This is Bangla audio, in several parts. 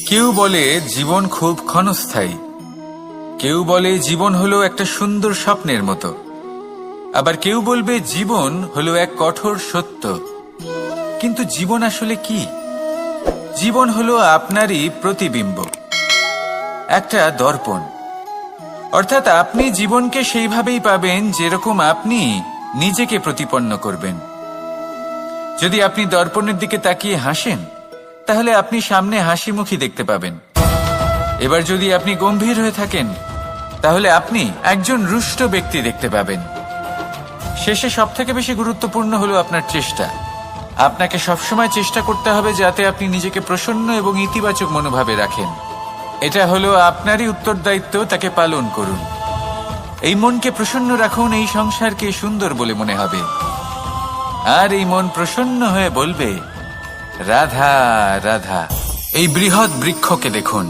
কেউ বলে জীবন খুব ক্ষণস্থায়ী, কেউ বলে জীবন হলো একটা সুন্দর স্বপ্নের মতো, আবার কেউ বলবে জীবন হলো এক কঠোর সত্য। কিন্তু জীবন আসলে কি? জীবন হলো আপনারই প্রতিবিম্ব, একটা দর্পণ। অর্থাৎ আপনি জীবনকে সেইভাবেই পাবেন যেরকম আপনি নিজেকে প্রতিপন্ন করবেন। যদি আপনি দর্পণের দিকে তাকিয়ে হাসেন, তাহলে আপনি সামনে হাসি মুখী দেখতে পাবেন। এবার যদি আপনি গম্ভীর হয়ে থাকেন, তাহলে আপনি একজন রুষ্ট ব্যক্তি দেখতে পাবেন। শেষে সবথেকে বেশি গুরুত্বপূর্ণ হলো আপনার চেষ্টা। আপনাকে সবসময় চেষ্টা করতে হবে যাতে আপনি নিজেকে প্রসন্ন এবং ইতিবাচক মনোভাবে রাখেন। এটা হলো আপনারই উত্তরদায়িত্ব, তাকে পালন করুন। এই মনকে প্রসন্ন রাখুন, এই সংসারকে সুন্দর বলে মনে হবে। আর এই মন প্রসন্ন হয়ে বলবে, রাধা রাধা। এই বৃহৎ বৃক্ষকে দেখুন,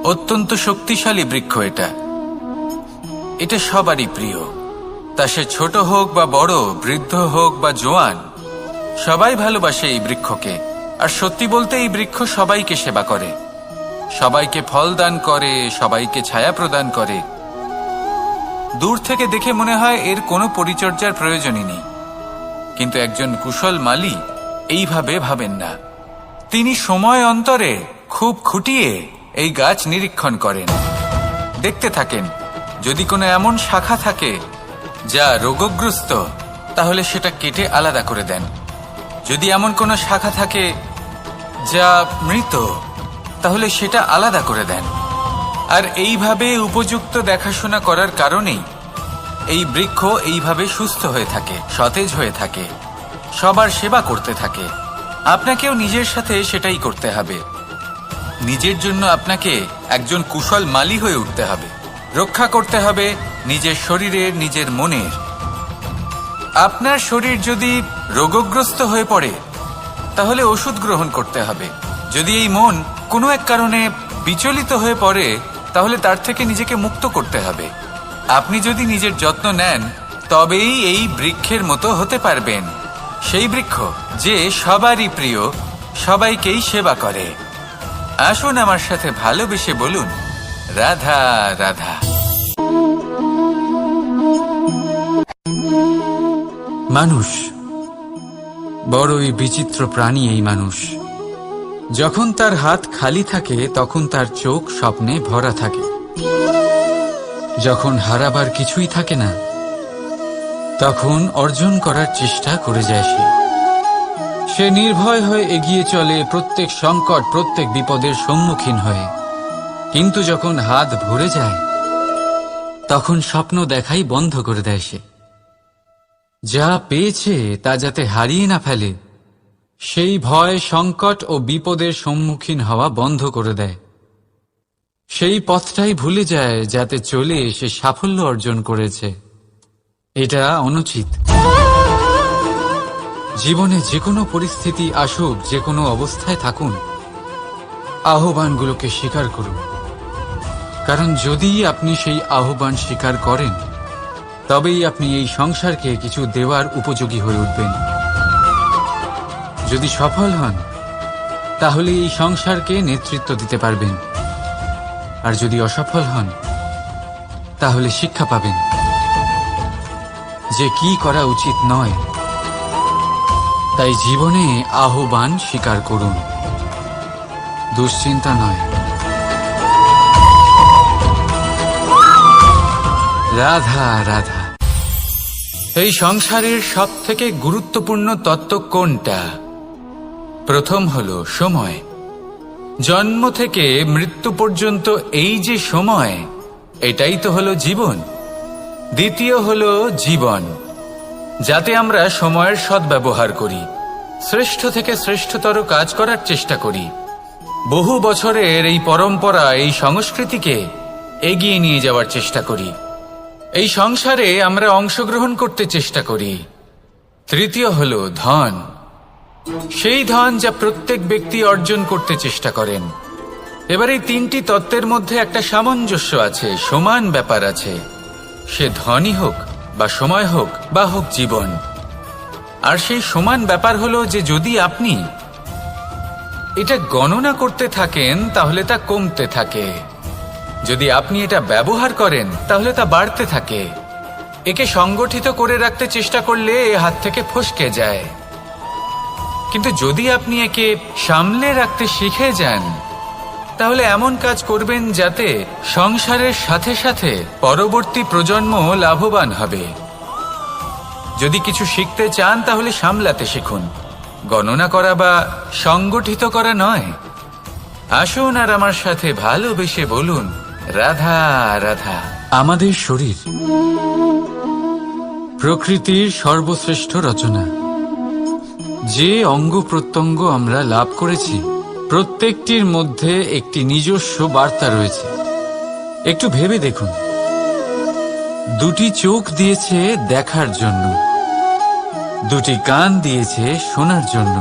অত্যন্ত শক্তিশালী বৃক্ষ। এটা সবারই প্রিয়, তা সে ছোট হোক বা বড়, বৃদ্ধ হোক বা জোয়ান, সবাই ভালোবাসে এই বৃক্ষকে। আর সত্যি বলতে এই বৃক্ষ সবাইকে সেবা করে, সবাইকে ফল দান করে, সবাইকে ছায়া প্রদান করে। দূর থেকে দেখে মনে হয় এর কোনো পরিচর্যার প্রয়োজনই নেই, কিন্তু একজন কুশল মালী এইভাবে ভাবেন না। তিনি সময় অন্তরে খুব খুঁটিয়ে এই গাছ নিরীক্ষণ করেন, দেখতে থাকেন। যদি কোনো এমন শাখা থাকে যা রোগগ্রস্ত, তাহলে সেটা কেটে আলাদা করে দেন। যদি এমন কোনো শাখা থাকে যা মৃত, তাহলে সেটা আলাদা করে দেন। আর এইভাবে উপযুক্ত দেখাশোনা করার কারণেই এই বৃক্ষ এইভাবে সুস্থ হয়ে থাকে, সতেজ হয়ে থাকে, সবার সেবা করতে থাকে। আপনাকেও নিজের সাথে সেটাই করতে হবে। নিজের জন্য আপনাকে একজন কুশল মালী হয়ে উঠতে হবে। রক্ষা করতে হবে নিজের শরীরের, নিজের মনের। আপনার শরীর যদি রোগগ্রস্ত হয়ে পড়ে, তাহলে ওষুধ গ্রহণ করতে হবে। যদি এই মন কোনো এক কারণে বিচলিত হয়ে পড়ে, তাহলে তার থেকে নিজেকে মুক্ত করতে হবে। আপনি যদি নিজের যত্ন নেন, তবেই এই বৃক্ষের মতো হতে পারবেন। সেই বৃক্ষ যে সবারই প্রিয়, সবাইকেই সেবা করে। আসুন আমার সাথে ভালোবেসে বলুন, রাধা রাধা। মানুষ বড়ই বিচিত্র প্রাণী। এই মানুষ যখন তার হাত খালি থাকে, তখন তার চোখ স্বপ্নে ভরা থাকে। যখন হারাবার কিছুই থাকে না, তখন অর্জন করার চেষ্টা করে যায় সে নির্ভয় হয়ে এগিয়ে চলে প্রত্যেক সংকট, প্রত্যেক বিপদের সম্মুখীন হয়ে। কিন্তু যখন হাত ভরে যায়, তখন স্বপ্ন দেখাই বন্ধ করে দেয় সে। যা পেয়েছে তা যাতে হারিয়ে না ফেলে, সেই ভয়, সংকট ও বিপদের সম্মুখীন হওয়া বন্ধ করে দেয়। সেই পথটাই ভুলে যায় যাতে চলে সে সাফল্য অর্জন করেছে। এটা অনুচিত। জীবনে যে কোনো পরিস্থিতি আসুক, যে কোনো অবস্থায় থাকুন, আহ্বানগুলোকে স্বীকার করুন। কারণ যদি আপনি সেই আহ্বান স্বীকার করেন, তবেই আপনি এই সংসারকে কিছু দেওয়ার উপযোগী হয়ে উঠবেন। যদি সফল হন, তাহলে এই সংসারকে নেতৃত্ব দিতে পারবেন। আর যদি অসফল হন, তাহলে শিক্ষা পাবেন যে কি করা উচিত নয়। তাই জীবনে আহ্বান স্বীকার করুন, দুশ্চিন্তা নয়। রাধা রাধা। এই সংসারের সবথেকে গুরুত্বপূর্ণ তত্ত্ব কোনটা? প্রথম হলো সময়। জন্ম থেকে মৃত্যু পর্যন্ত এই যে সময়, এটাই তো হলো জীবন। দ্বিতীয় হলো জীবন, যাতে আমরা সময়ের সদ্ব্যবহার করি, শ্রেষ্ঠ থেকে শ্রেষ্ঠতর কাজ করার চেষ্টা করি। বহু বছরের এই পরম্পরা, এই সংস্কৃতিকে এগিয়ে নিয়ে যাওয়ার চেষ্টা করি। এই সংসারে আমরা অংশগ্রহণ করতে চেষ্টা করি। তৃতীয় হলো ধন, সেই ধন যা প্রত্যেক ব্যক্তি অর্জন করতে চেষ্টা করেন। এবার এই তিনটি তত্ত্বের মধ্যে একটা সামঞ্জস্য আছে, সমান ব্যাপার আছে। সে ধনই হোক বা সময় হোক বা হোক জীবন। আর সেই সমান ব্যাপার হলো যে যদি আপনি এটা গণনা করতে থাকেন তাহলে তা কমতে থাকে, যদি আপনি এটা ব্যবহার করেন তাহলে তা বাড়তে থাকে। একে সংগঠিত করে রাখতে চেষ্টা করলে এ হাত থেকে ফসকে যায়, কিন্তু যদি আপনি একে সামলে রাখতে শিখে যান তাহলে এমন কাজ করবেন যাতে সংসারের সাথে সাথে পরবর্তী প্রজন্ম লাভবান হবে। যদি কিছু শিখতে চান তাহলে সামলাতে শিখুন, গণনা করা বা সংগঠিত করা নয়। আসুন আর আমার সাথে ভালোবেসে বলুন, রাধা রাধা। আমাদের শরীর প্রকৃতির সর্বশ্রেষ্ঠ রচনা। যে অঙ্গ প্রত্যঙ্গ আমরা লাভ করেছি প্রত্যেকটির মধ্যে একটি নিজস্ব বার্তা রয়েছে। একটু ভেবে দেখুন, দুটি চোখ দিয়েছে দেখার জন্য, দুটি কান দিয়েছে শোনার জন্য,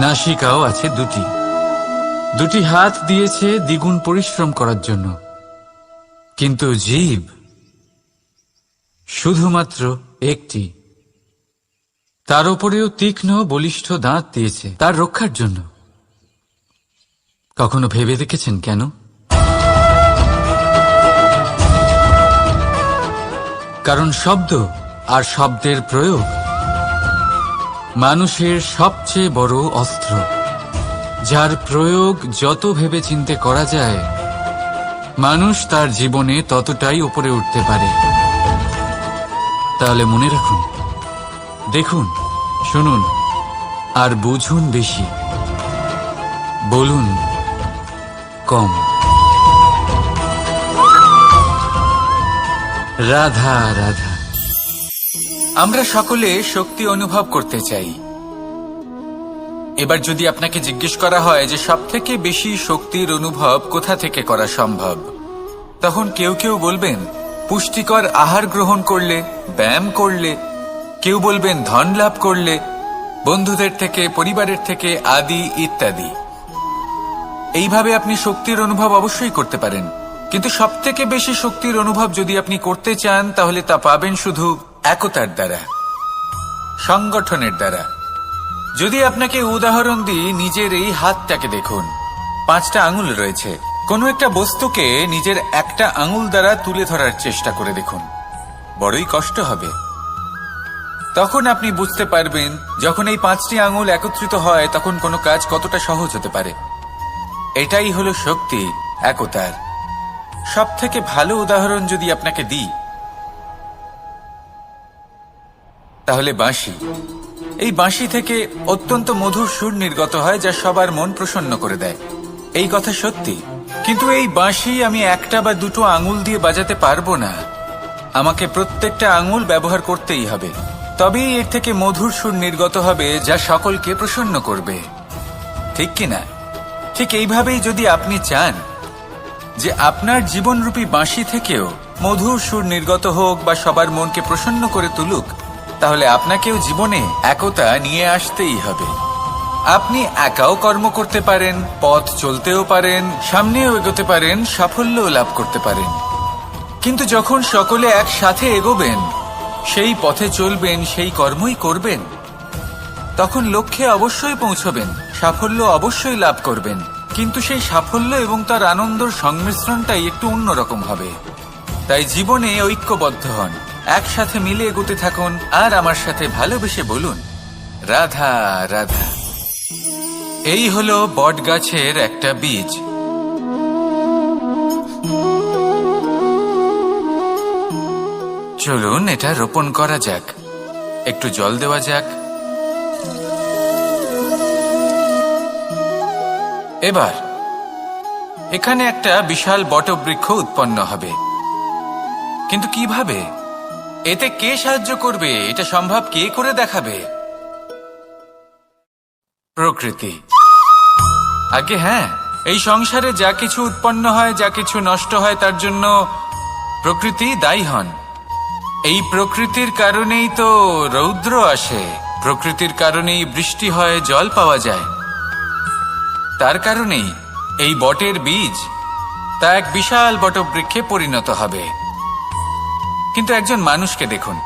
নাসিকাও আছে দুটি, দুটি হাত দিয়েছে দ্বিগুণ পরিশ্রম করার জন্য, কিন্তু জীব শুধুমাত্র একটি। তার উপরেও তীক্ষ্ণ বলিষ্ঠ দাঁত দিয়েছে তার রক্ষার জন্য। কখনো ভেবে দেখেছেন কেন? কারণ শব্দ আর শব্দের প্রয়োগ মানুষের সবচেয়ে বড় অস্ত্র, যার প্রয়োগ যত ভেবে চিন্তে করা যায় মানুষ তার জীবনে ততটাই উপরে উঠতে পারে। তাহলে মনে রাখুন, দেখুন, শুনুন আর বুঝুন বেশি, বলুন কম। রাধা রাধা। আমরা সকলে শক্তি অনুভব করতে চাই। এবার যদি আপনাকে জিজ্ঞেস করা হয় যে সবথেকে বেশি শক্তির অনুভব কোথা থেকে করা সম্ভব, তখন কেউ কেউ বলবেন পুষ্টিকর আহার গ্রহণ করলে, ব্যায়াম করলে, কেউ বলবেন ধন লাভ করলে, বন্ধুদের থেকে, পরিবারের থেকে, আদি ইত্যাদি। এইভাবে আপনি শক্তির অনুভব অবশ্যই করতে পারেন, কিন্তু সবথেকে বেশি শক্তির অনুভব যদি আপনি করতে চান তাহলে তা পাবেন শুধু একতার দ্বারা, সংগঠনের দ্বারা। যদি আপনাকে উদাহরণ দিই, নিজের এই হাতটাকে দেখুন, 5টা আঙুল রয়েছে। কোনো একটা বস্তুকে নিজের একটা আঙুল দ্বারা তুলে ধরার চেষ্টা করে দেখুন, বড়ই কষ্ট হবে। তখন আপনি বুঝতে পারবেন যখন এই 5টি আঙুল একত্রিত হয় তখন কোনো কাজ কতটা সহজ হতে পারে। এটাই হলো শক্তি, একতার। সব থেকে ভালো উদাহরণ যদি আপনাকে দিই তাহলে বাঁশি। এই বাঁশি থেকে অত্যন্ত মধুর সুর নির্গত হয় যা সবার মন প্রসন্ন করে দেয়। এই কথা সত্যি, কিন্তু এই বাঁশি আমি একটা বা দুটো আঙুল দিয়ে বাজাতে পারবো না। আমাকে প্রত্যেকটা আঙুল ব্যবহার করতেই হবে, তবেই এর থেকে মধুর সুর নির্গত হবে যা সকলকে প্রসন্ন করবে, ঠিক কিনা? ঠিক এইভাবেই যদি আপনি চান যে আপনার জীবনরূপী বাঁশি থেকেও মধুর সুর নির্গত হোক বা সবার মনকে প্রসন্ন করে তুলুক, তাহলে আপনাকেও জীবনে একতা নিয়ে আসতেই হবে। আপনি একাও কর্ম করতে পারেন, পথ চলতেও পারেন, সামনেও এগোতে পারেন, সাফল্যও লাভ করতে পারেন। কিন্তু যখন সকলে একসাথে এগোবেন, সেই পথে চলবেন, সেই কর্মই করবেন, তখন লক্ষ্যে অবশ্যই পৌঁছবেন, সাফল্য অবশ্যই লাভ করবেন। কিন্তু সেই সাফল্য এবং তার আনন্দর সংমিশ্রণটাই একটু অন্যরকম হবে। তাই জীবনে ঐক্যবদ্ধ হন, একসাথে মিলে এগোতে থাকুন, আর আমার সাথে ভালোবেসে বলুন, রাধা রাধা। এই হলো বটগাছের একটা বীজ। চলুন এটা রোপণ করা যাক, একটু জল দেওয়া যাক। এবার এখানে একটা বিশাল বটবৃক্ষ উৎপন্ন হবে, কিন্তু কিভাবে? এতে কে সাহায্য করবে? এটা সম্ভব কে করে দেখাবে? প্রকৃতি। আগে হ্যাঁ, এই সংসারে যা কিছু উৎপন্ন হয়, যা কিছু নষ্ট হয়, তার জন্য প্রকৃতি দায়ী হন। এই প্রকৃতির কারণেই তো রৌদ্র আসে, প্রকৃতির কারণেই বৃষ্টি হয়, জল পাওয়া যায়। তার কারণেই এই বটের বীজ তা এক বিশাল বটবৃক্ষে পরিণত হবে। কিন্তু একজন মানুষকে দেখুন,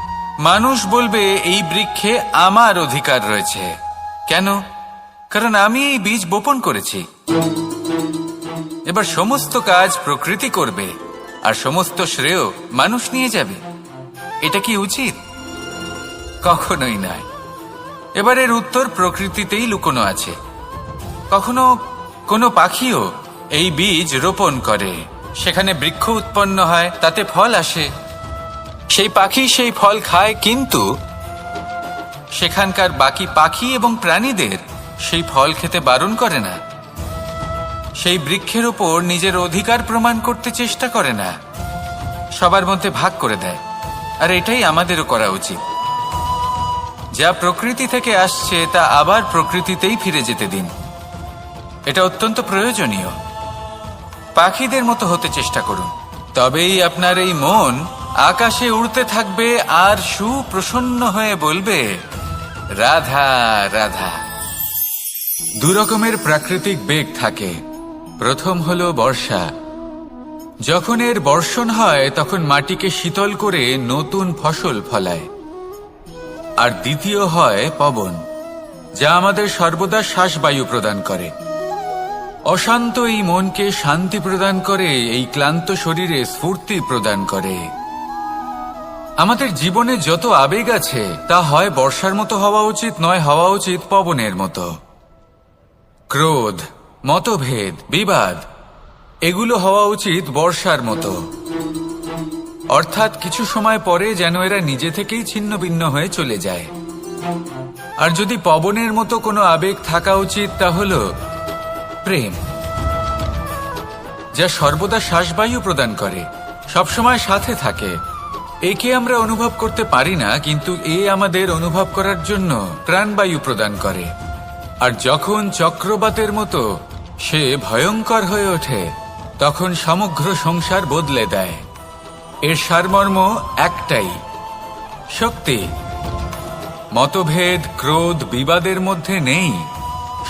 মানুষ বলবে এই বৃক্ষে আমার অধিকার রয়েছে। কেন? কারণ আমি এই বীজ বপন করেছি। এবার সমস্ত কাজ প্রকৃতি করবে আর সমস্ত শ্রেয় মানুষ নিয়ে যাবে। এটা কি উচিত? কখনোই নয়। এবার এর উত্তর প্রকৃতিতেই লুকোনো আছে। কখনো কোনো পাখিও এই বীজ রোপণ করে, সেখানে বৃক্ষ উৎপন্ন হয়, তাতে ফল আসে, সেই পাখি সেই ফল খায়, কিন্তু সেখানকার বাকি পাখি এবং প্রাণীদের সেই ফল খেতে বারণ করে না। সেই বৃক্ষের ওপর নিজের অধিকার প্রমাণ করতে চেষ্টা করে না, সবার মধ্যে ভাগ করে দেয়। আর এটাই আমাদেরও করা উচিত। যা প্রকৃতি থেকে আসছে তা আবার প্রকৃতিতেই ফিরে যেতে দিন। এটা অত্যন্ত প্রয়োজনীয়। পাখিদের মতো হতে চেষ্টা করুন, তবেই আপনার এই মন আকাশে উড়তে থাকবে আর সুপ্রসন্ন হয়ে বলবে, রাধা রাধা। দু রকমের প্রাকৃতিক বেগ থাকে। প্রথম হলো বর্ষা। যখন এর বর্ষণ হয় তখন মাটিকে শীতল করে নতুন ফসল ফলায়। আর দ্বিতীয় হয় পবন, যা আমাদের সর্বদা শ্বাসবায়ু প্রদান করে। অশান্ত এই মনকে শান্তি প্রদান করে, এই ক্লান্ত শরীরে স্ফূর্তি প্রদান করে। আমাদের জীবনে যত আবেগ আছে তা হয় বর্ষার মতো হওয়া উচিত, নয় হওয়া উচিত পবনের মতো। ক্রোধ, মতভেদ, বিবাদ, এগুলো হওয়া উচিত বর্ষার মতো। অর্থাৎ কিছু সময় পরে যেন এরা নিজে থেকেই ছিন্ন ভিন্ন হয়ে চলে যায়। আর যদি পবনের মতো কোনো আবেগ থাকা উচিত তা হল প্রেম, যা সর্বদা শ্বাসবায়ু প্রদান করে, সবসময় সাথে থাকে। একে আমরা অনুভব করতে পারি না, কিন্তু এ আমাদের অনুভব করার জন্য প্রাণবায়ু প্রদান করে। আর যখন চক্রবাতের মতো সে ভয়ঙ্কর হয়ে ওঠে তখন সমগ্র সংসার বদলে দেয়। এর সারমর্ম একটাই, শক্তি। মতভেদ, ক্রোধ, বিবাদের মধ্যে নেই।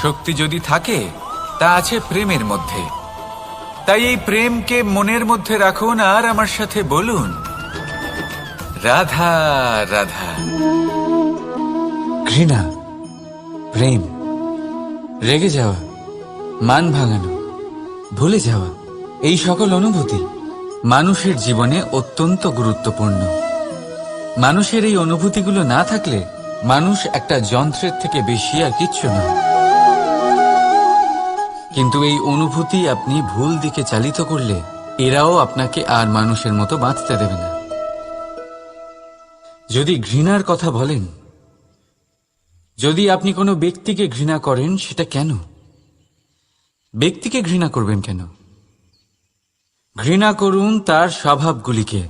শক্তি যদি থাকে তা আছে প্রেমের মধ্যে। তাই এই প্রেমকে মনের মধ্যে রাখুন আর আমার সাথে বলুন, রাধা রাধা। ঘৃণা, প্রেম, রেগে যাওয়া, মান ভাঙানো, ভুলে যাওয়া, এই সকল অনুভূতি মানুষের জীবনে অত্যন্ত গুরুত্বপূর্ণ। মানুষের এই অনুভূতিগুলো না থাকলে মানুষ একটা যন্ত্রের থেকে বেশি আর কিচ্ছু না। কিন্তু এই অনুভূতি আপনি ভুল দিকে চালিত করলে এরাও আপনাকে আর মানুষের মতো বাঁচতে দেবে না। যদি ঘৃণার কথা বলেন, যদি আপনি কোনো ব্যক্তিকে ঘৃণা করেন, সেটা কেন? ব্যক্তিকে ঘৃণা করবেন কেন? ঘৃণা করুন তার স্বভাবগুলিকে,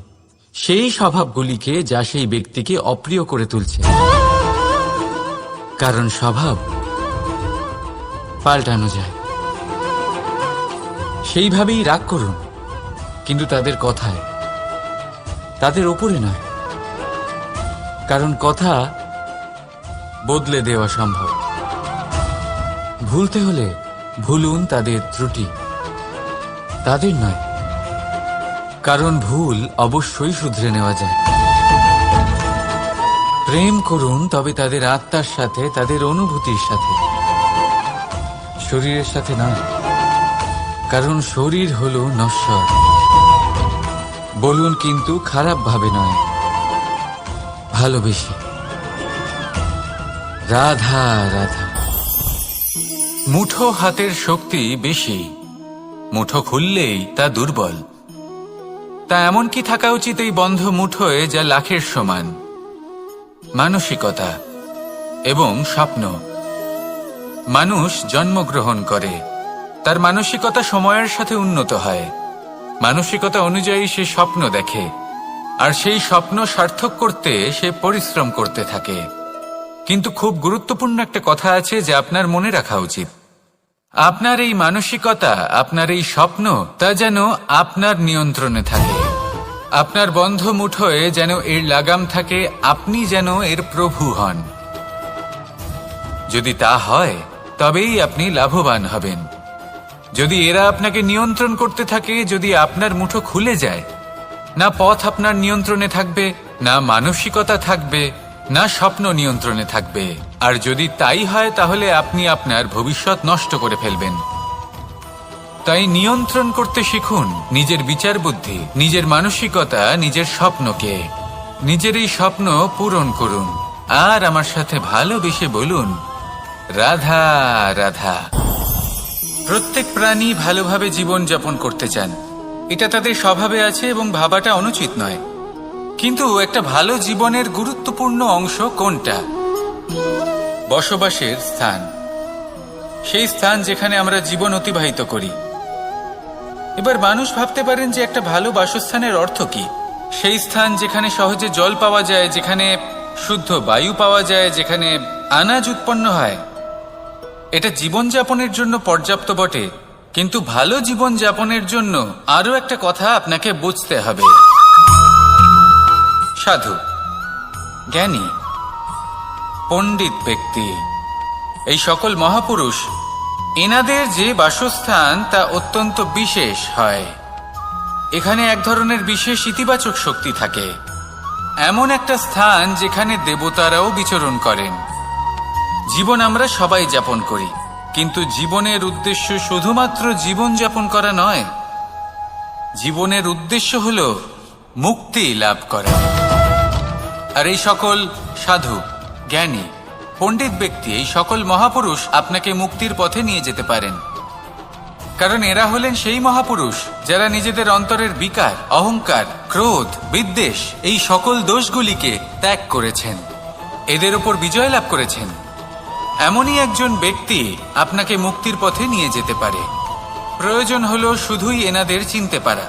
সেই স্বভাবগুলিকে যা সেই ব্যক্তিকে অপ্রিয় করে তুলছে। কারণ স্বভাব পাল্টানো যায়। সেইভাবেই রাগ করুন, কিন্তু তাদের কথায়, তাদের ওপরে নয়। কারণ কথা বদলে দেওয়া সম্ভব। ভুলতে হলে ভুলুন তাদের ত্রুটি, তাদের নয়। কারণ ভুল অবশ্যই শুধরে নেওয়া যায়। প্রেম করুন তবে তাদের আত্মার সাথে, তাদের অনুভূতির সাথে, শরীরের সাথে নয়। কারণ শরীর হলো নশ্বর। বলুন কিন্তু খারাপ ভাবে নয়, ভালোবেসে। রাধা রাধা। মুঠো হাতের শক্তি বেশি, মুঠো খুললেই তা দুর্বল। তা এমন কি থাকা উচিত এই বন্ধ মুঠোয় যা লাখের সমান? মানসিকতা এবং স্বপ্ন। মানুষ জন্মগ্রহণ করে, তার মানসিকতা সময়ের সাথে উন্নত হয়। মানসিকতা অনুযায়ী সে স্বপ্ন দেখে, আর সেই স্বপ্ন সার্থক করতে সে পরিশ্রম করতে থাকে। কিন্তু খুব গুরুত্বপূর্ণ একটা কথা আছে যা আপনার মনে রাখা উচিত। আপনার এই মানসিকতা, আপনার এই স্বপ্ন, তা যেন আপনার নিয়ন্ত্রণে থাকে। আপনার বন্ধ মুঠোয় যেন এর লাগাম থাকে, আপনি যেন এর প্রভু হন। যদি তা হয় তবেই আপনি লাভবান হবেন। যদি এরা আপনাকে নিয়ন্ত্রণ করতে থাকে, যদি আপনার মুঠো খুলে যায়, না পথ আপনার নিয়ন্ত্রণে থাকবে, না মানসিকতা থাকবে, না স্বপ্ন নিয়ন্ত্রণে থাকবে। আর যদি তাই হয় তাহলে আপনি আপনার ভবিষ্যৎ নষ্ট করে ফেলবেন। তাই নিয়ন্ত্রণ করতে শিখুন নিজের বিচার বুদ্ধি, নিজের মানসিকতা, নিজের স্বপ্নকে। নিজের এই স্বপ্ন পূরণ করুন আর আমার সাথে ভালোবেসে বলুন, রাধা রাধা। প্রত্যেক প্রাণী ভালোভাবে জীবন যাপন করতে চান, এটা তাদের স্বভাবে আছে এবং ভাবাটা অনুচিত নয়। কিন্তু একটা ভালো জীবনের গুরুত্বপূর্ণ অংশ কোনটা? বসবাসের স্থান, সেই স্থান যেখানে আমরা জীবন অতিবাহিত করি। এবার মানুষ ভাবতে পারেন যে একটা ভালো বাসস্থানের অর্থ কি? সেই স্থান যেখানে সহজে জল পাওয়া যায়, যেখানে শুদ্ধ বায়ু পাওয়া যায়, যেখানে আনাজ উৎপন্ন হয়। এটা জীবনযাপনের জন্য পর্যাপ্ত বটে, কিন্তু ভালো জীবনযাপনের জন্য আরও একটা কথা আপনাকে বুঝতে হবে। সাধু, জ্ঞানী, পণ্ডিত ব্যক্তি, এই সকল মহাপুরুষ, এনাদের যে বাসস্থান তা অত্যন্ত বিশেষ হয়। এখানে এক ধরনের বিশেষ ইতিবাচক শক্তি থাকে, এমন একটা স্থান যেখানে দেবতারাও বিচরণ করেন। জীবন আমরা সবাই যাপন করি, কিন্তু জীবনের উদ্দেশ্য শুধুমাত্র জীবন যাপন করা নয়। জীবনের উদ্দেশ্য হল মুক্তি লাভ করা। আর এই সকল সাধু, জ্ঞানী, পণ্ডিত ব্যক্তি, এই সকল মহাপুরুষ আপনাকে মুক্তির পথে নিয়ে যেতে পারেন। কারণ এরা হলেন সেই মহাপুরুষ যারা নিজেদের অন্তরের বিকার, অহংকার, ক্রোধ, বিদ্বেষ, এই সকল দোষগুলিকে ত্যাগ করেছেন, এদের ওপর বিজয় লাভ করেছেন। এমনই একজন ব্যক্তি আপনাকে মুক্তির পথে নিয়ে যেতে পারে। প্রয়োজন হলো শুধুই এনাদের চিনতে পারা,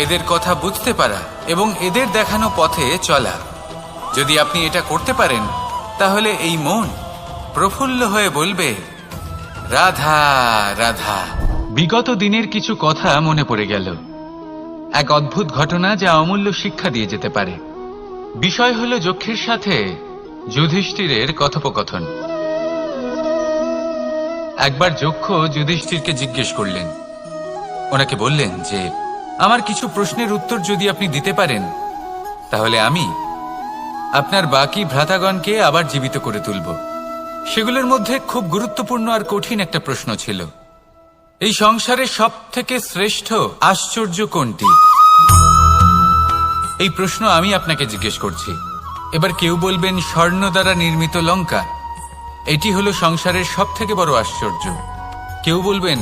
এদের কথা বুঝতে পারা এবং এদের দেখানো পথে চলা। যদি আপনি এটা করতে পারেন, তাহলে এই মন প্রফুল্ল হয়ে বলবে, রাধা রাধা। বিগত দিনের কিছু কথা মনে পড়ে গেল, এক অদ্ভুত ঘটনা যা অমূল্য শিক্ষা দিয়ে যেতে পারে। বিষয় হলো যক্ষের সাথে যুধিষ্ঠিরের কথোপকথন। একবার যক্ষ যুধিষ্ঠিরকে জিজ্ঞেস করলেন, ওনাকে বললেন যে আমার কিছু প্রশ্নের উত্তর যদি আপনি দিতে পারেন, তাহলে আমি আপনার বাকি ভ্রাতাগণকে আবার জীবিত করে তুলব। সেগুলোর মধ্যে খুব গুরুত্বপূর্ণ আর কঠিন একটা প্রশ্ন ছিল, এই সংসারে সব থেকে শ্রেষ্ঠ আশ্চর্য কোনটি? এই প্রশ্ন আমি আপনাকে জিজ্ঞেস করছি। এবার কেউ বলবেন স্বর্ণ দ্বারা নির্মিত লঙ্কা, এটি হলো সংসারের সব থেকে বড় আশ্চর্য। কেউ বলবেন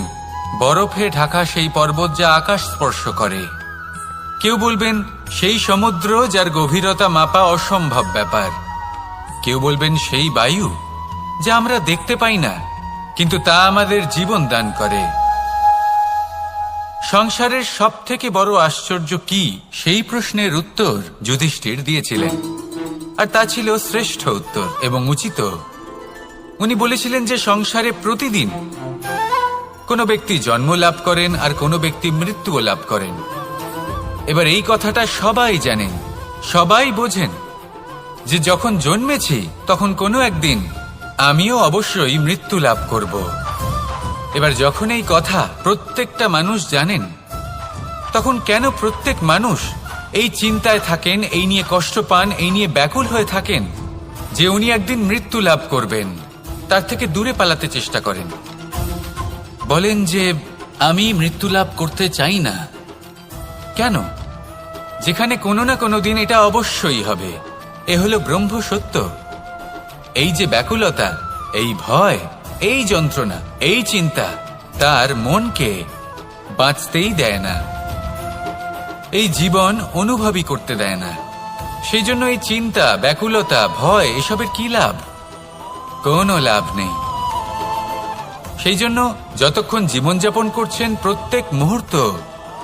বরফে ঢাকা সেই পর্বত যা আকাশ স্পর্শ করে। কেউ বলবেন সেই সমুদ্র যার গভীরতা মাপা অসম্ভব ব্যাপার। কেউ বলবেন সেই বায়ু যা আমরা দেখতে পাই না, কিন্তু তা আমাদের জীবন দান করে। সংসারের সব থেকে বড় আশ্চর্য কি, সেই প্রশ্নের উত্তর যুধিষ্ঠির দিয়েছিলেন, আর তা ছিল শ্রেষ্ঠ উত্তর এবং উচিত। উনি বলেছিলেন যে সংসারে প্রতিদিন কোনো ব্যক্তি জন্ম লাভ করেন আর কোনো ব্যক্তি মৃত্যুও লাভ করেন। এবার এই কথাটা সবাই জানেন, সবাই বোঝেন যে যখন জন্মেছি তখন কোনো একদিন আমিও অবশ্যই মৃত্যু লাভ করব। এবার যখন এই কথা প্রত্যেকটা মানুষ জানেন, তখন কেন প্রত্যেক মানুষ এই চিন্তায় থাকেন, এই নিয়ে কষ্ট পান, এই নিয়ে ব্যাকুল হয়ে থাকেন যে উনি একদিন মৃত্যু লাভ করবেন, তার থেকে দূরে পালাতে চেষ্টা করেন। বলেন যে আমি মৃত্যু লাভ করতে চাই না। কেন? যেখানে কোনো না কোনো দিন এটা অবশ্যই হবে। এ হলো ব্রহ্ম সত্য। এই যে ব্যাকুলতা, এই ভয়, এই যন্ত্রণা, এই চিন্তা তার মনকে বাঁচতেই দেয় না, এই জীবন অনুভবই করতে দেয় না। সেই জন্য এই চিন্তা, ব্যাকুলতা, ভয়, এসবের কি লাভ? কোনো লাভ নেই। সেই জন্য যতক্ষণ জীবনযাপন করছেন, প্রত্যেক মুহূর্ত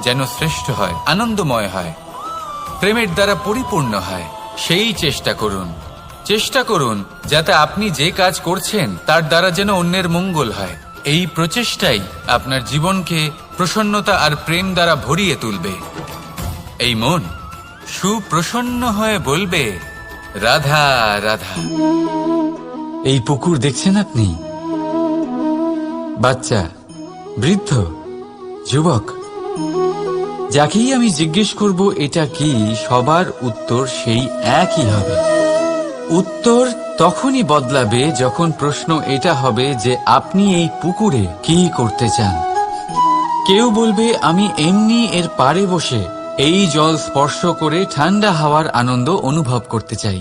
যেন শ্রেষ্ঠ হয়, আনন্দময় হয়, প্রেমের দ্বারা পরিপূর্ণ হয়, সেই চেষ্টা করুন। চেষ্টা করুন যাতে আপনি যে কাজ করছেন তার দ্বারা যেন অন্যের মঙ্গল হয়। এই প্রচেষ্টাই আপনার জীবনকে প্রসন্নতা আর প্রেম দ্বারা ভরিয়ে তুলবে। এই মন সুপ্রসন্ন হয়ে বলবে, রাধা রাধা। এই পুকুর দেখছেন আপনি? বাচ্চা, বৃদ্ধ, যুবক, যাকেই আমি জিজ্ঞেস করব এটা কি, সবার উত্তর সেই একই হবে। উত্তর তখনই বদলাবে যখন প্রশ্ন এটা হবে যে আপনি এই পুকুরে কি করতে চান। কেউ বলবে আমি এমনি এর পাড়ে বসে এই জল স্পর্শ করে ঠান্ডা হাওয়ার আনন্দ অনুভব করতে চাই।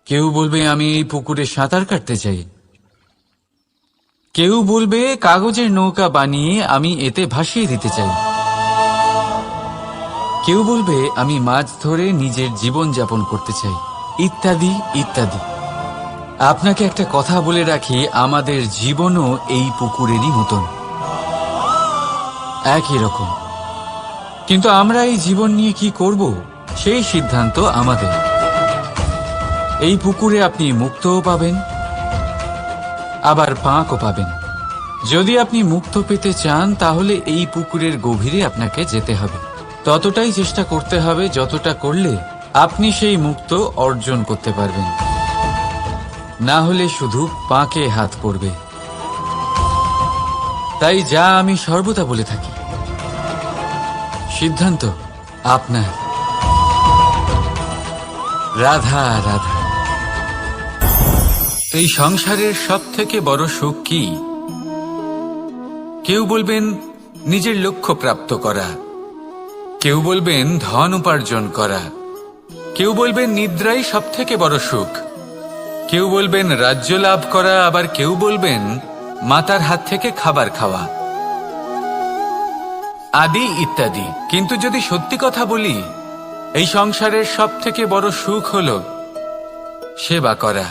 কেউ বলবে আমি এই পুকুরে সাঁতার কাটতে চাই। কেউ বলবে কাগজের নৌকা বানিয়ে আমি এতে ভাসিয়ে দিতে চাই। কেউ বলবে আমি মাছ ধরে নিজের জীবন যাপন করতে চাই, ইত্যাদি ইত্যাদি। আপনাকে একটা কথা বলে রাখি, আমাদের জীবনও এই পুকুরেরই মতন, একই রকম। কিন্তু আমরা এই জীবন নিয়ে কি করব সেই সিদ্ধান্ত আমাদের। এই পুকুরে আপনি মুক্তও পাবেন, আবার পাঁকও পাবেন। যদি আপনি মুক্ত পেতে চান তাহলে এই পুকুরের গভীরে আপনাকে যেতে হবে, ততটাই চেষ্টা করতে হবে যতটা করলে আপনি সেই মুক্ত অর্জন করতে পারবেন। না হলে শুধু পাঁকে হাত পড়বে। তাই যা আমি সর্বদা বলে থাকি, সিদ্ধান্ত আপনার। রাধা রাধা। এই সংসারের সব থেকে বড় সুখ কি? কেউ বলবেন নিজের লক্ষ্য প্রাপ্ত করা, কেউ বলবেন ধন উপার্জন করা, কেউ বলবেন নিদ্রাই সব থেকে বড় সুখ, কেউ বলবেন রাজ্য লাভ করা, আবার কেউ বলবেন মাতার হাত থেকে খাবার খাওয়া, আদি ইত্যাদি। কিন্তু যদি সত্যি কথা বলি, এই সংসারের সব থেকে বড় সুখ হল সেবা করা।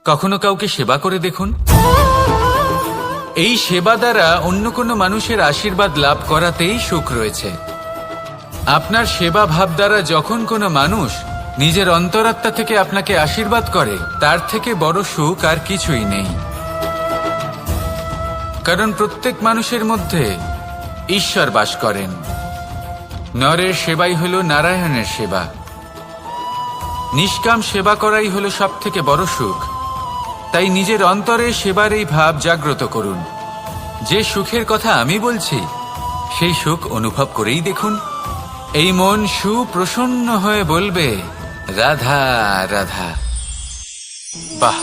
কখনো কাউকে সেবা করে দেখুন। এই সেবা দ্বারা অন্য কোনো মানুষের আশীর্বাদ লাভ করাতেই সুখ রয়েছে। আপনার সেবা ভাব দ্বারা যখন কোনো মানুষ নিজের অন্তরাত্মা থেকে আপনাকে আশীর্বাদ করে, তার থেকে বড় সুখ আর কিছুই নেই। কারণ প্রত্যেক মানুষের মধ্যে ঈশ্বর বাস করেন। নরের সেবাই হল নারায়ণের সেবা। নিষ্কাম সেবা করাই হল সব থেকে বড় সুখ। তাই নিজের অন্তরে সেবার এই ভাব জাগ্রত করুন। যে সুখের কথা আমি বলছি, সেই সুখ অনুভব করেই দেখুন। এই মন সুপ্রসন্ন হয়ে বলবে রাধা রাধা। বাহ,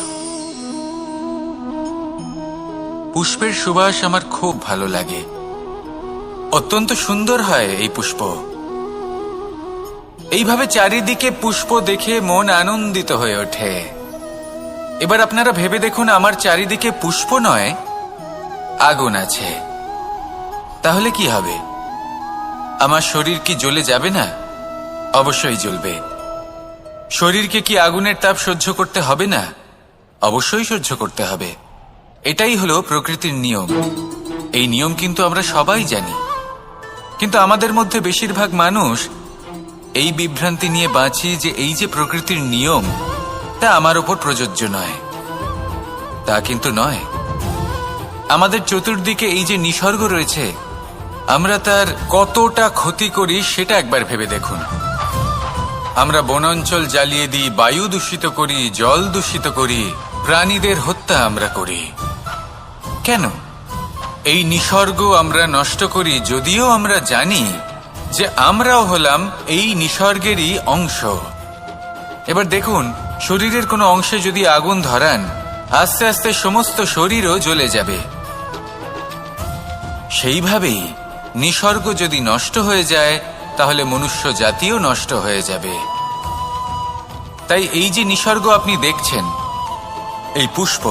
পুষ্পের সুবাস আমার খুব ভালো লাগে। অত্যন্ত সুন্দর হয় এই পুষ্প। এইভাবে চারিদিকে পুষ্প দেখে মন আনন্দিত হয়ে ওঠে। এবার আপনারা ভেবে দেখুন, আমার চারিদিকে পুষ্প নয়, আগুন আছে। তাহলে কি হবে? আমার শরীর কি জ্বলে যাবে না? অবশ্যই জ্বলবে। শরীরকে কি আগুনের তাপ সহ্য করতে হবে না? অবশ্যই সহ্য করতে হবে। এটাই হলো প্রকৃতির নিয়ম। এই নিয়ম কিন্তু আমরা সবাই জানি, কিন্তু আমাদের মধ্যে বেশিরভাগ মানুষ এই বিভ্রান্তি নিয়ে বাঁচি যে এই যে প্রকৃতির নিয়ম, তা আমার ওপর প্রযোজ্য নয়। তা কিন্তু নয়। আমাদের চতুর্দিকে এই যে নিসর্গ রয়েছে, আমরা তার কতটা ক্ষতি করি সেটা একবার ভেবে দেখুন। আমরা বনাঞ্চল জ্বালিয়ে দিই, বায়ু দূষিত করি, জল দূষিত করি, প্রাণীদের হত্যা আমরা করি। কেন? এই নিসর্গ আমরা নষ্ট করি, যদিও আমরা জানি যে আমরাও হলাম এই নিসর্গেরই অংশ। এবার দেখুন, শরীরের কোনো অংশে যদি আগুন ধরান, আস্তে আস্তে সমস্ত শরীরও জ্বলে যাবে। সেইভাবেই নিসর্গ যদি নষ্ট হয়ে যায়, তাহলে মনুষ্য জাতিও নষ্ট হয়ে যাবে। তাই এই যে নিসর্গ আপনি দেখছেন, এই পুষ্প,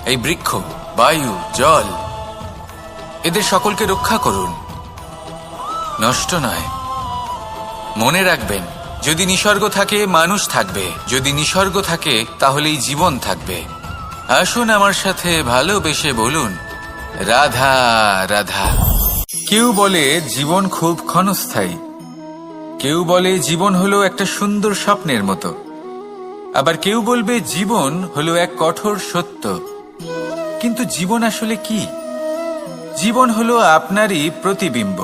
এই বৃক্ষ, বায়ু, জল, এদের সকলকে রক্ষা করুন, নষ্ট নয়। মনে রাখবেন, যদি নিসর্গ থাকে মানুষ থাকবে, যদি নিসর্গ থাকে তাহলেই জীবন থাকবে। আসুন আমার সাথে ভালোবেসে বলুন রাধা রাধা। কেউ বলে জীবন খুব ক্ষণস্থায়ী, কেউ বলে জীবন হলো একটা সুন্দর স্বপ্নের মতো, আবার কেউ বলবে জীবন হলো এক কঠোর সত্য। কিন্তু জীবন আসলে কি? জীবন হলো আপনারই প্রতিবিম্ব,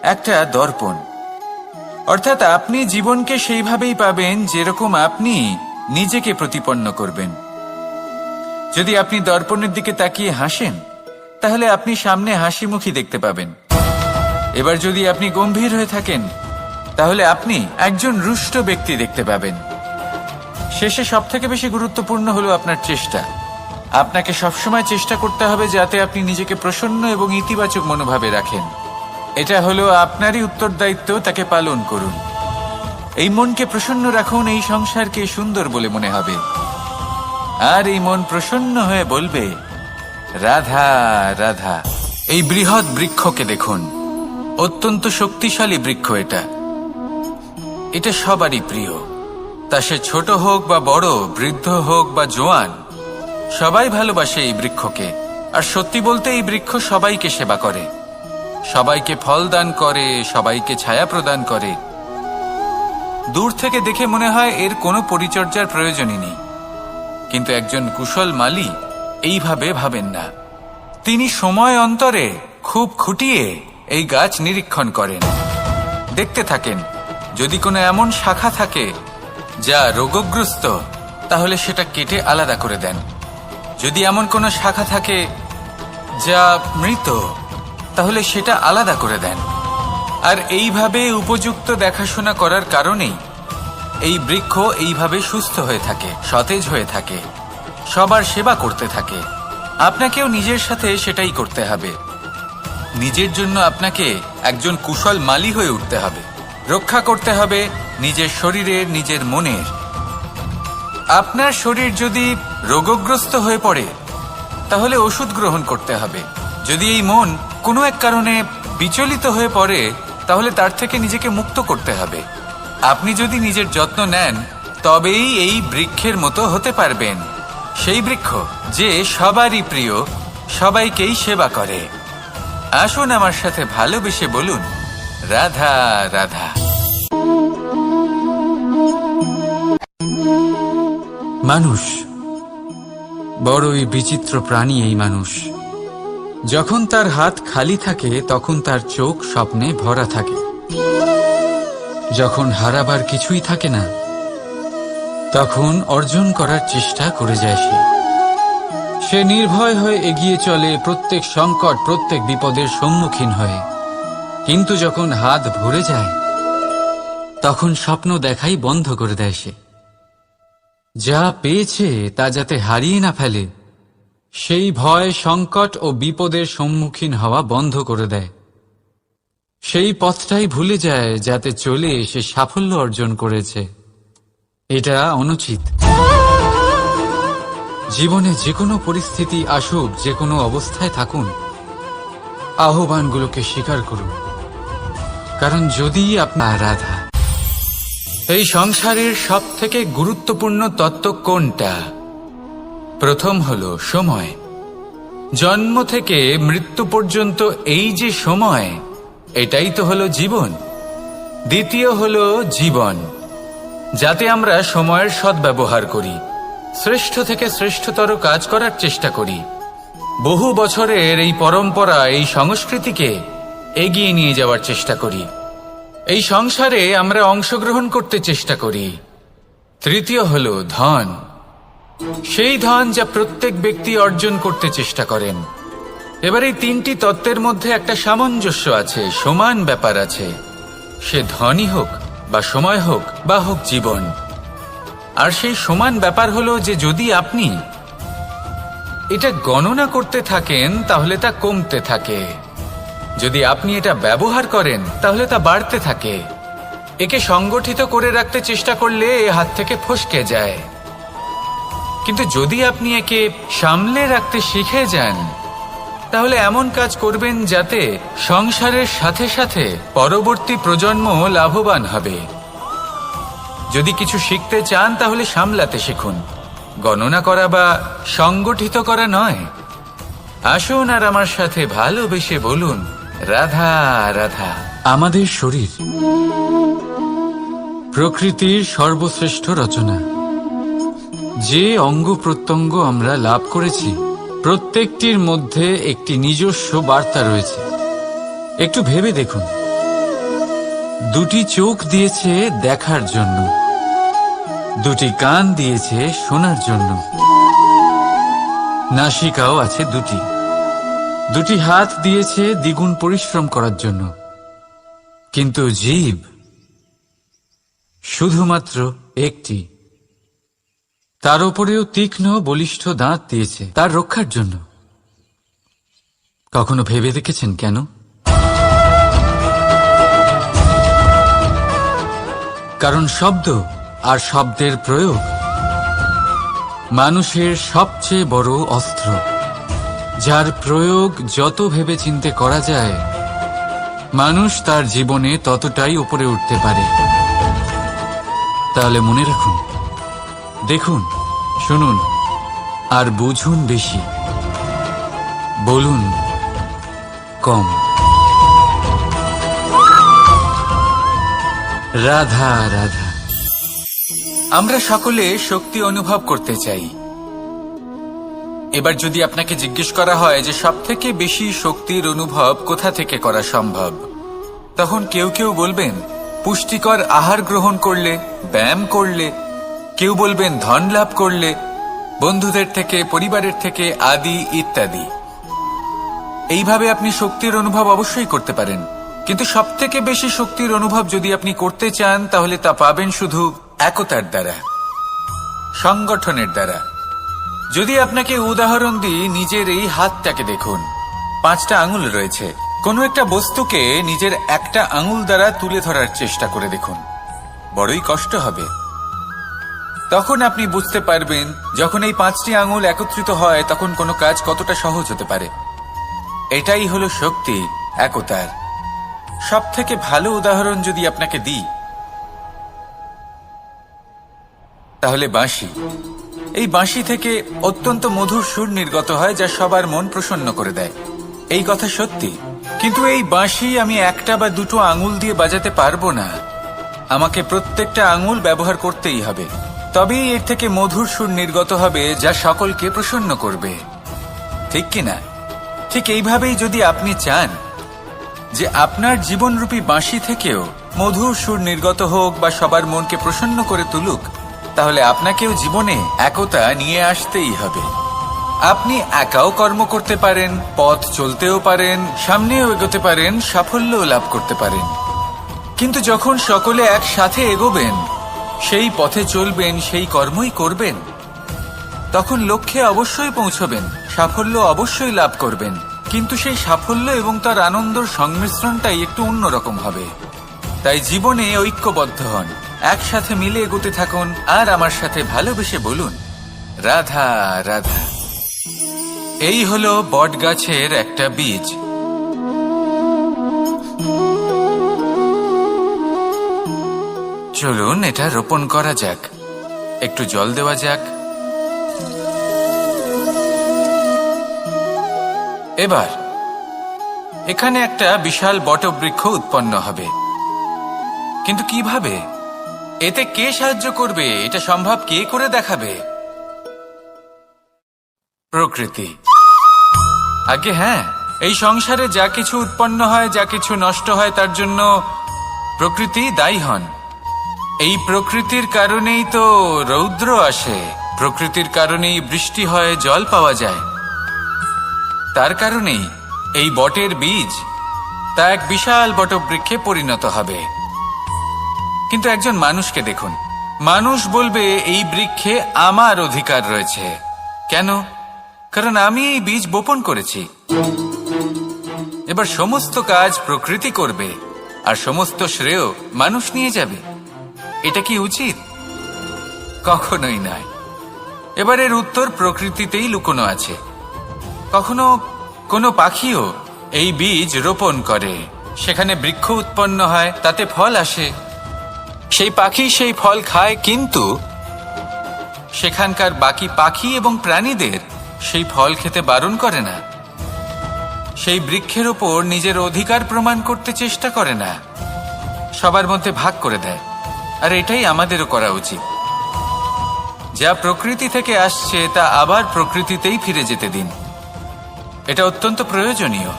একটা দর্পণ। অর্থাৎ আপনি জীবনকে সেইভাবেই পাবেন যেরকম আপনি নিজেকে প্রতিপন্ন করবেন। যদি আপনি দর্পণের দিকে তাকিয়ে হাসেন, তাহলে আপনি সামনে হাসি মুখী দেখতে পাবেন। এবার যদি আপনি গম্ভীর হয়ে থাকেন, তাহলে আপনি একজন রুষ্ট ব্যক্তি দেখতে পাবেন। শেষে সব থেকে বেশি গুরুত্বপূর্ণ হলো আপনার চেষ্টা। আপনাকে সবসময় চেষ্টা করতে হবে যাতে আপনি নিজেকে প্রসন্ন এবং ইতিবাচক মনোভাবে রাখেন। এটা হলো আপনারই উত্তরদায়িত্ব, তাকে পালন করুন। এই মনকে প্রসন্ন রাখুন, এই সংসারকে সুন্দর বলে মনে হবে। আর এই মন প্রসন্ন হয়ে বলবে, রাধা রাধা। এই বৃহৎ বৃক্ষকে দেখুন, অত্যন্ত শক্তিশালী বৃক্ষ। এটা সবারই প্রিয়, তা সে ছোট হোক বা বড়, বৃদ্ধ হোক বা জোয়ান, সবাই ভালোবাসে এই বৃক্ষকে। আর সত্যি বলতে এই বৃক্ষ সবাইকে সেবা করে, সবাইকে ফল দান করে, সবাইকে ছায়া প্রদান করে। দূর থেকে দেখে মনে হয় এর কোনো পরিচর্যার প্রয়োজনই নেই, কিন্তু একজন কুশল মালী এইভাবে ভাবেন না। তিনি সময় অন্তরে খুব খুঁটিয়ে এই গাছ নিরীক্ষণ করেন, দেখতে থাকেন। যদি কোনো এমন শাখা থাকে যা রোগগ্রস্ত, তাহলে সেটা কেটে আলাদা করে দেন। যদি এমন কোনো শাখা থাকে যা মৃত, তাহলে সেটা আলাদা করে দেন। আর এইভাবে উপযুক্ত দেখাশোনা করার কারণেই এই বৃক্ষ এইভাবে সুস্থ হয়ে থাকে, সতেজ হয়ে থাকে, সবার সেবা করতে থাকে। আপনাকেও নিজের সাথে সেটাই করতে হবে। নিজের জন্য আপনাকে একজন কুশল মালী হয়ে উঠতে হবে, রক্ষা করতে হবে নিজের শরীরের, নিজের মনের। আপনার শরীর যদি রোগগ্রস্ত হয়ে পড়ে, তাহলে ওষুধ গ্রহণ করতে হবে। যদি এই মন কোনো এক কারণে বিচলিত হয়ে পড়ে, তাহলে তার থেকে নিজেকে মুক্ত করতে হবে। আপনি যদি নিজের যত্ন নেন, তবেই এই বৃক্ষের মতো হতে পারবেন, সেই বৃক্ষ যে সবারই প্রিয়, সবাইকেই সেবা করে। আসুন আমার সাথে ভালোবেসে বলুন, রাধা রাধা। মানুষ বড়ই বিচিত্র প্রাণী। এই মানুষ যখন তার হাত খালি থাকে, তখন তার চোখ স্বপ্নে ভরা থাকে। যখন হারাবার কিছুই থাকে না, তখন অর্জন করার চেষ্টা করে যায় সে নির্ভয় হয়ে এগিয়ে চলে প্রত্যেক সংকট, প্রত্যেক বিপদের সম্মুখীন হয়ে। কিন্তু যখন হাত ভরে যায়, তখন স্বপ্ন দেখাই বন্ধ করে দেয় সে। যা পেয়েছে তা যাতে হারিয়ে না ফেলে, সেই ভয়, সংকট ও বিপদের সম্মুখীন হওয়া বন্ধ করে দেয়। সেই পথটাই ভুলে যায় যাতে চলে সে সাফল্য অর্জন করেছে। এটা অনুচিত। জীবনে যে কোনো পরিস্থিতি আসুক, যে কোনো অবস্থায় থাকুন, আহ্বানগুলোকে স্বীকার করুন। কারণ যদি আপনার রাধা। এই সংসারের সব থেকে গুরুত্বপূর্ণ তত্ত্ব কোনটা? প্রথম হলো সময়। জন্ম থেকে মৃত্যু পর্যন্ত এই যে সময়, এটাই তো হলো জীবন। দ্বিতীয় হলো জীবন, যাতে আমরা সময়ের সদ্ব্যবহার করি, শ্রেষ্ঠ থেকে শ্রেষ্ঠতর কাজ করার চেষ্টা করি। বহু বছরের এই পরম্পরা, এই সংস্কৃতিকে এগিয়ে নিয়ে যাওয়ার চেষ্টা করি। এই সংসারে আমরা অংশগ্রহণ করতে চেষ্টা করি। তৃতীয় হলো ধন, সেই ধন যা প্রত্যেক ব্যক্তি অর্জন করতে চেষ্টা করেন। এবার এই তিনটি তত্ত্বের মধ্যে একটা সামঞ্জস্য আছে, সমান ব্যাপার আছে। সে ধনই হোক বা সময় হোক বা হোক জীবন। আর সেই সমান ব্যাপার হলো যে যদি আপনি এটা গণনা করতে থাকেন, তাহলে তা কমতে থাকে। যদি আপনি এটা ব্যবহার করেন, তাহলে তা বাড়তে থাকে। একে সংগঠিত করে রাখতে চেষ্টা করলে এ হাত থেকে ফসকে যায়। কিন্তু যদি আপনি একে সামলে রাখতে শিখে যান, তাহলে এমন কাজ করবেন যাতে সংসারের সাথে সাথে পরবর্তী প্রজন্ম লাভবান হবে। যদি কিছু শিখতে চান, তাহলে সামলাতে শিখুন, গণনা করা বা সংগঠিত করা নয়। আসুন আর আমার সাথে ভালোবেসে বলুন, রাধা রাধা। আমাদের শরীর প্রকৃতির সর্বশ্রেষ্ঠ রচনা। যে অঙ্গ প্রত্যঙ্গ আমরা লাভ করেছি, প্রত্যেকটির মধ্যে একটি নিজস্ব বার্তা রয়েছে। একটু ভেবে দেখুন, দুটি চোখ দিয়েছে দেখার জন্য, দুটি কান দিয়েছে শোনার জন্য, নাসিকাও আছে দুটি, দুটি হাত দিয়েছে দ্বিগুণ পরিশ্রম করার জন্য। কিন্তু জীব শুধুমাত্র একটি। তার উপরেও তীক্ষ্ণ বলিষ্ঠ দাঁত দিয়েছে তার রক্ষার জন্য। কখনো ভেবে দেখেছেন কেন? কারণ শব্দ আর শব্দের প্রয়োগ মানুষের সবচেয়ে বড় অস্ত্র, যার প্রয়োগ যত ভেবেচিন্তে করা যায় মানুষ তার জীবনে ততটাই উপরে উঠতে পারে। তাহলে মনে রাখুন, দেখুন, শুনুন আর বুঝুন বেশি, বলুন কম। রাধা রাধা। আমরা সকলে শক্তি অনুভব করতে চাই। এবার যদি আপনাকে জিজ্ঞেস করা হয় যে সবথেকে বেশি শক্তির অনুভব কোথা থেকে করা সম্ভব, তখন কেউ কেউ বলবেন পুষ্টিকর আহার গ্রহণ করলে, ব্যায়াম করলে, কেউ বলবেন ধন লাভ করলে, বন্ধুদের থেকে, পরিবারের থেকে, আদি ইত্যাদি। এইভাবে আপনি শক্তির অনুভব অবশ্যই করতে পারেন, কিন্তু সবথেকে বেশি শক্তির অনুভব যদি আপনি করতে চান তাহলে তা পাবেন শুধু একতার দ্বারা, সংগঠনের দ্বারা। যদি আপনাকে উদাহরণ দিই, নিজের এই হাতটাকে দেখুন, 5টা আঙুল রয়েছে। কোনো একটা বস্তুকে নিজের একটা আঙুল দ্বারা তুলে ধরার চেষ্টা করে দেখুন, বড়ই কষ্ট হবে। তখন আপনি বুঝতে পারবেন যখন এই 5টি আঙুল একত্রিত হয় তখন কোনো কাজ কতটা সহজ হতে পারে। এটাই হলো শক্তি, একতার। সবথেকে ভালো উদাহরণ যদি আপনাকে দিই তাহলে বাঁশি। এই বাঁশি থেকে অত্যন্ত মধুর সুর নির্গত হয় যা সবার মন প্রসন্ন করে দেয়। এই কথা সত্যি, কিন্তু এই বাঁশি আমি একটা বা দুটো আঙুল দিয়ে বাজাতে পারবো না। আমাকে প্রত্যেকটা আঙুল ব্যবহার করতেই হবে, তবেই এর থেকে মধুর সুর নির্গত হবে যা সকলকে প্রসন্ন করবে, ঠিক কিনা? ঠিক এইভাবেই যদি আপনি চান যে আপনার জীবনরূপী বাঁশি থেকেও মধুর সুর নির্গত হোক বা সবার মনকে প্রসন্ন করে তুলুক, তাহলে আপনাকেও জীবনে একতা নিয়ে আসতেই হবে। আপনি একাও কর্ম করতে পারেন, পথ চলতেও পারেন, সামনেও এগোতে পারেন, সাফল্যও লাভ করতে পারেন। কিন্তু যখন সকলে একসাথে এগোবেন, সেই পথে চলবেন, সেই কর্মই করবেন, তখন লক্ষ্যে অবশ্যই পৌঁছবেন, সাফল্য অবশ্যই লাভ করবেন। কিন্তু সেই সাফল্য এবং তার আনন্দর সংমিশ্রণটাই একটু অন্যরকম হবে। তাই জীবনে ঐক্যবদ্ধ হন, একসাথে মিলে এগোতে থাকুন, আর আমার সাথে ভালোবেসে বলুন রাধা রাধা। এই হলো বটগাছের একটা বীজ। চলুন এটা রোপণ করা যাক, একটু জল দেওয়া যাক। এবার এখানে একটা বিশাল বটবৃক্ষ উৎপন্ন হবে, কিন্তু কিভাবে? এতে কে সাহায্য করবে? এটা সম্ভব কে করে দেখাবে? প্রকৃতি। আগে হ্যাঁ, এই সংসারে যা কিছু উৎপন্ন হয়, যা কিছু নষ্ট হয়, তার জন্য প্রকৃতি দায়ী হন। এই প্রকৃতির কারণেই তো রৌদ্র আসে, প্রকৃতির কারণেই বৃষ্টি হয়, জল পাওয়া যায়। তার কারণেই এই বটের বীজ তা এক বিশাল বটবৃক্ষে পরিণত হবে। কিন্তু একজন মানুষকে দেখুন, মানুষ বলবে এই বৃক্ষে আমার অধিকার রয়েছে। কেন? কারণ আমি এই বীজ বপন করেছি। এবার সমস্ত কাজ প্রকৃতি করবে আর সমস্ত শ্রেয় মানুষ নিয়ে যাবে। এটা কি উচিত? কখনোই নয়। এবার এর উত্তর প্রকৃতিতেই লুকোনো আছে। কখনো কোনো পাখিও এই বীজ রোপণ করে, সেখানে বৃক্ষ উৎপন্ন হয়, তাতে ফল আসে, সেই পাখি সেই ফল খায়, কিন্তু সেখানকার বাকি পাখি এবং প্রাণীদের সেই ফল খেতে বারণ করে না। সেই বৃক্ষের ওপর নিজের অধিকার প্রমাণ করতে চেষ্টা করে না, সবার মধ্যে ভাগ করে দেয়। আর এটাই আমাদেরও করা উচিত। যা প্রকৃতি থেকে আসছে তা আবার প্রকৃতিতেই ফিরে যেতে দিন। এটা অত্যন্ত প্রয়োজনীয়।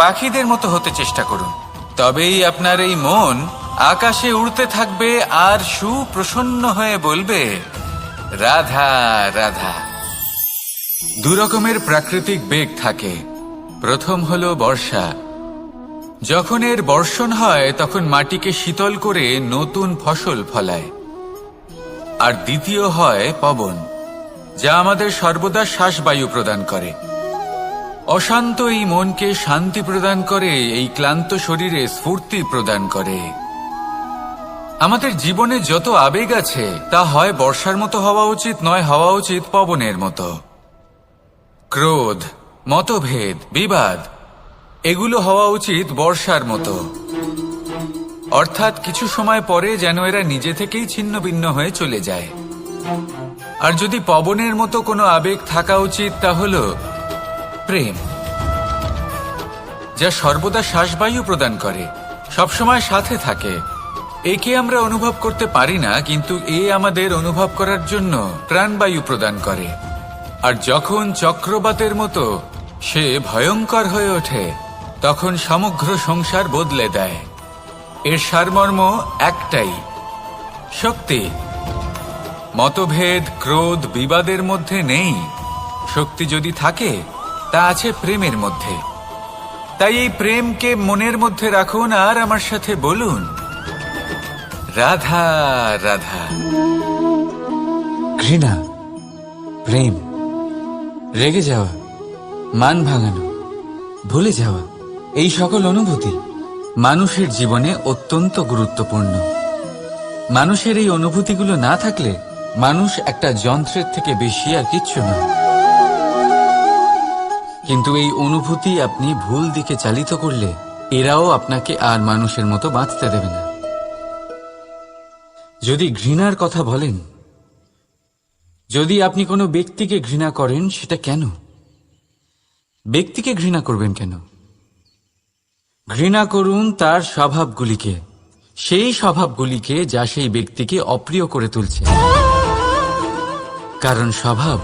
পাখিদের মতো হতে চেষ্টা করুন, তবেই আপনার এই মন আকাশে উড়তে থাকবে আর সুপ্রসন্ন হয়ে বলবে রাধা রাধা। দুরকমের প্রাকৃতিক বেগ থাকে। প্রথম হলো বর্ষা। যখন এর বর্ষণ হয় তখন মাটিকে শীতল করে নতুন ফসল ফলায়। আর দ্বিতীয় হয় পবন, যা আমাদের সর্বদা শ্বাসবায়ু প্রদান করে। অশান্ত এই মনকে শান্তি প্রদান করে, এই ক্লান্ত শরীরে স্ফূর্তি প্রদান করে। আমাদের জীবনে যত আবেগ আছে তা হয় বর্ষার মতো হওয়া উচিত, নয় হওয়া উচিত পবনের মতো। ক্রোধ, মতভেদ, বিবাদ এগুলো হওয়া উচিত বর্ষার মতো, অর্থাৎ কিছু সময় পরে যেন এরা নিজে থেকেই ছিন্ন ভিন্ন হয়ে চলে যায়। আর যদি পবনের মতো কোনো আবেগ থাকা উচিত তা হল প্রেম, যা সর্বদা শ্বাসবায়ু প্রদান করে, সবসময় সাথে থাকে। একে আমরা অনুভব করতে পারি না, কিন্তু এ আমাদের অনুভব করার জন্য প্রাণবায়ু প্রদান করে। আর যখন চক্রবাতের মতো সে ভয়ঙ্কর হয়ে ওঠে, তখন সমগ্র সংসার বদলে দেয়। এর সারমর্ম একটাই, শক্তি। মতভেদ, ক্রোধ, বিবাদের মধ্যে নেই। শক্তি যদি থাকে তা আছে প্রেমের মধ্যে। তাই এই প্রেমকে মনের মধ্যে রাখুন আর আমার সাথে বলুন, রাধা রাধা। ঘৃণা, প্রেম, রেগে যাওয়া, মান ভাঙানো, ভুলে যাওয়া, এই সকল অনুভূতি মানুষের জীবনে অত্যন্ত গুরুত্বপূর্ণ। মানুষের এই অনুভূতিগুলো না থাকলে মানুষ একটা যন্ত্রের থেকে বেশি আর কিচ্ছু নয়। কিন্তু এই অনুভূতি আপনি ভুল দিকে চালিত করলে এরাও আপনাকে আর মানুষের মতো বাঁচতে দেবে না। যদি ঘৃণার কথা বলেন, যদি আপনি কোনো ব্যক্তিকে ঘৃণা করেন, সেটা কেন? ব্যক্তিকে ঘৃণা করবেন কেন? ঘৃণা করুন তার স্বভাবগুলিকে, সেই স্বভাবগুলিকে যা সেই ব্যক্তিকে অপ্রিয় করে তুলছে। কারণ স্বভাব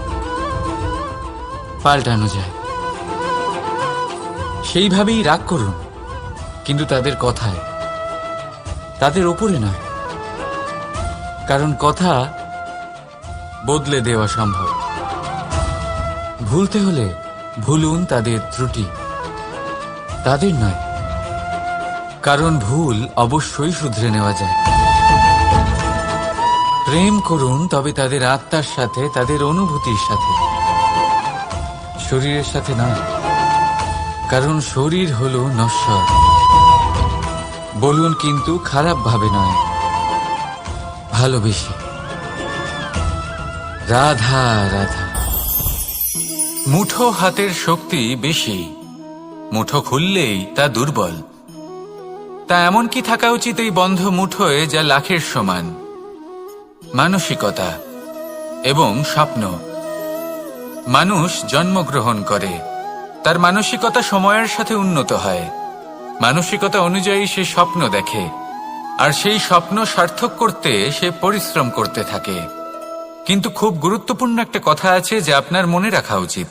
পাল্টানো যায়। সেইভাবেই রাগ করুন, কিন্তু তাদের কথায়, তাদের ওপরে নয়। কারণ কথা বদলে দেওয়া সম্ভব। ভুলতে হলে ভুলুন তাদের ত্রুটি, তাদের নয়। কারণ ভুল অবশ্যই শুধরে নেওয়া যায়। প্রেম করুন তবে তাদের আত্মার সাথে, তাদের অনুভূতির সাথে, শরীরের সাথে নয়। কারণ শরীর হলো নশ্বর। বলুন কিন্তু খারাপ ভাবে নয়, ভালোবেসে। রাধা রাধা। মুঠো হাতের শক্তি বেশি, মুঠো খুললেই তা দুর্বল। তা এমন কি থাকা উচিত এই বন্ধ মুঠোয় যা লাখের সমান? মানসিকতা এবং স্বপ্ন। মানুষ জন্মগ্রহণ করে, তার মানসিকতা সময়ের সাথে উন্নত হয়। মানসিকতা অনুযায়ী সে স্বপ্ন দেখে, আর সেই স্বপ্ন সার্থক করতে সে পরিশ্রম করতে থাকে। কিন্তু খুব গুরুত্বপূর্ণ একটা কথা আছে যা আপনার মনে রাখা উচিত।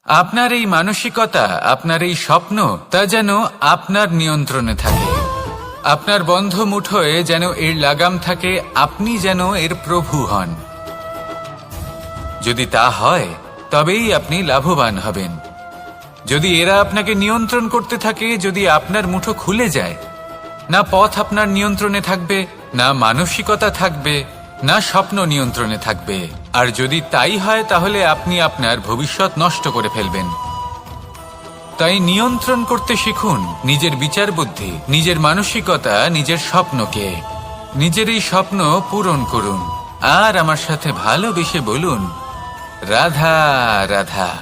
আপনার এই মানসিকতা, আপনার এই স্বপ্ন, তা যেন আপনার নিয়ন্ত্রণে থাকে। আপনার বন্ধ মুঠোয় যেন এর লাগাম থাকে, আপনি যেন এর প্রভু হন। যদি তা হয় তবেই আপনি লাভবান হবেন। যদি এরা আপনাকে নিয়ন্ত্রণ করতে থাকে, যদি আপনার মুঠো খুলে যায়, না পথ আপনার নিয়ন্ত্রণে থাকবে, না মানসিকতা থাকবে, না স্বপ্ন নিয়ন্ত্রণে থাকবে। আর যদি তাই হয় তাহলে আপনি আপনার ভবিষ্যৎ নষ্ট করে ফেলবেন। তাই নিয়ন্ত্রণ করতে শিখুন নিজের বিচার বুদ্ধি, নিজের মানসিকতা, নিজের স্বপ্নকে। নিজের এই স্বপ্ন পূরণ করুন আর আমার সাথে ভালোবেসে বলুন, রাধা রাধা।